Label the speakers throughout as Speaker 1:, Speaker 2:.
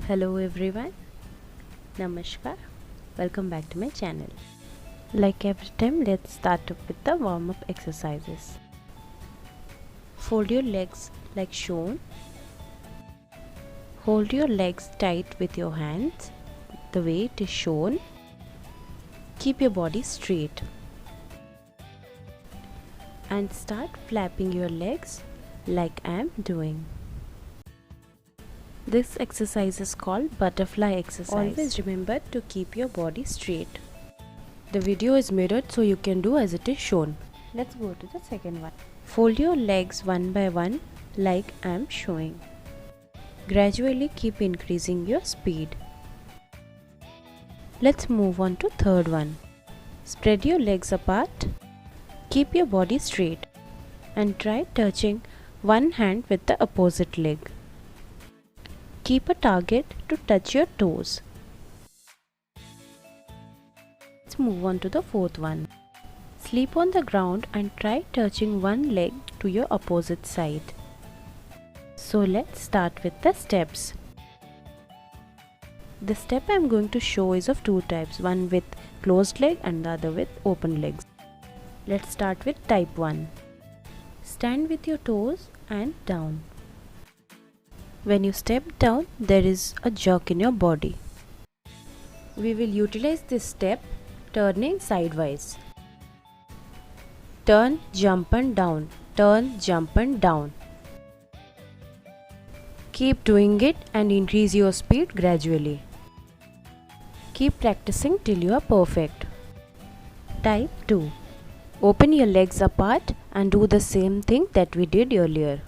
Speaker 1: Hello everyone, Namaskar, welcome back to my channel. Like every time, let's start up with the warm-up exercises. Fold your legs like shown. Hold your legs tight with your hands, the way it is shown. Keep your body straight. And start flapping your legs like I am doing. This exercise is called butterfly exercise. Always remember to keep your body straight. The video is mirrored so you can do as it is shown. Let's go to the second one. Fold your legs one by one like I am showing. Gradually keep increasing your speed. Let's move on to third one. Spread your legs apart. Keep your body straight and try touching one hand with the opposite leg. Keep a target to touch your toes. Let's move on to the fourth one. Sleep on the ground and try touching one leg to your opposite side. So let's start with the steps. The step I am going to show is of two types, one with closed leg and the other with open legs. Let's start with type 1. Stand with your toes and down. When you step down, there is a jerk in your body. We will utilize this step turning sidewise. Turn, jump and down. Turn, jump and down. Keep doing it and increase your speed gradually. Keep practicing till you are perfect. Type 2. Open your legs apart and do the same thing that we did earlier.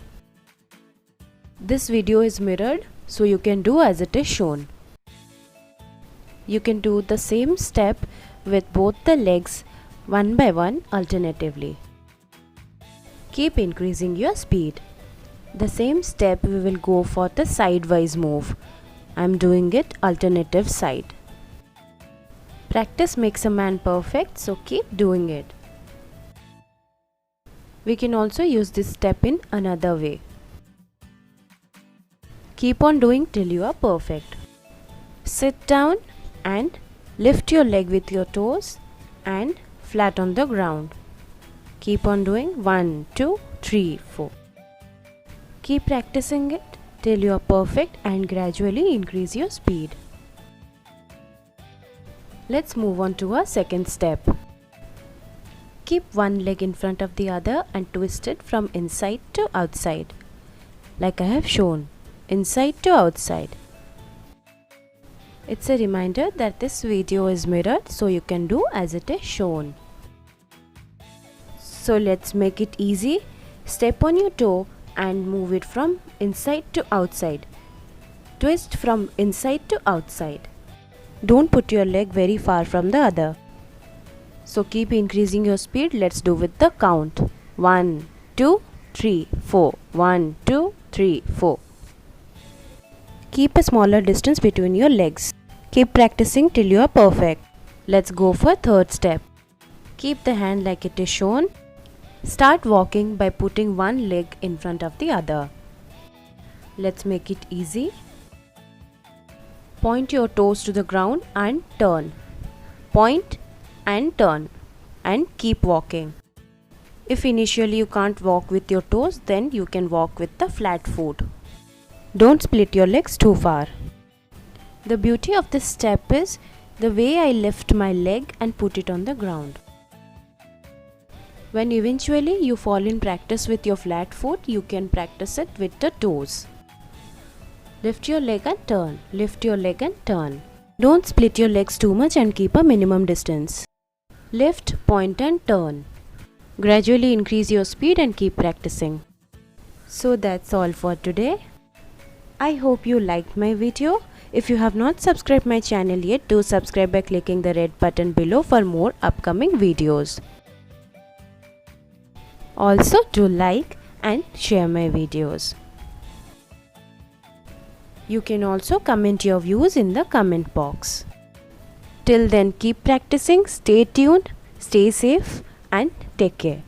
Speaker 1: This video is mirrored so you can do as it is shown. You can do the same step with both the legs one by one alternatively. Keep increasing your speed. The same step we will go for the sidewise move. I am doing it alternative side. Practice makes a man perfect, so keep doing it. We can also use this step in another way. Keep on doing till you are perfect. Sit down and lift your leg with your toes and flat on the ground. Keep on doing 1, 2, 3, 4. Keep practicing it till you are perfect and gradually increase your speed. Let's move on to our second step. Keep one leg in front of the other and twist it from inside to outside, like I have shown. Inside to outside. It's a reminder that this video is mirrored so you can do as it is shown. So let's make it easy. Step on your toe and move it from inside to outside. Twist from inside to outside. Don't put your leg very far from the other. So keep increasing your speed. Let's do with the count. 1, 2, 3, 4. 1, 2, 3, 4. Keep a smaller distance between your legs. Keep practicing till you are perfect. Let's go for third step. Keep the hand like it is shown. Start walking by putting one leg in front of the other. Let's make it easy. Point your toes to the ground and turn. Point and turn and keep walking. If initially you can't walk with your toes, then you can walk with the flat foot. Don't split your legs too far. The beauty of this step is the way I lift my leg and put it on the ground. When eventually you fall in practice with your flat foot, you can practice it with the toes. Lift your leg and turn. Lift your leg and turn. Don't split your legs too much and keep a minimum distance. Lift, point and turn. Gradually increase your speed and keep practicing. So that's all for today. I hope you liked my video. If you have not subscribed my channel yet, do subscribe by clicking the red button below for more upcoming videos. Also do like and share my videos. You can also comment your views in the comment box. Till then, keep practicing, stay tuned, stay safe and take care.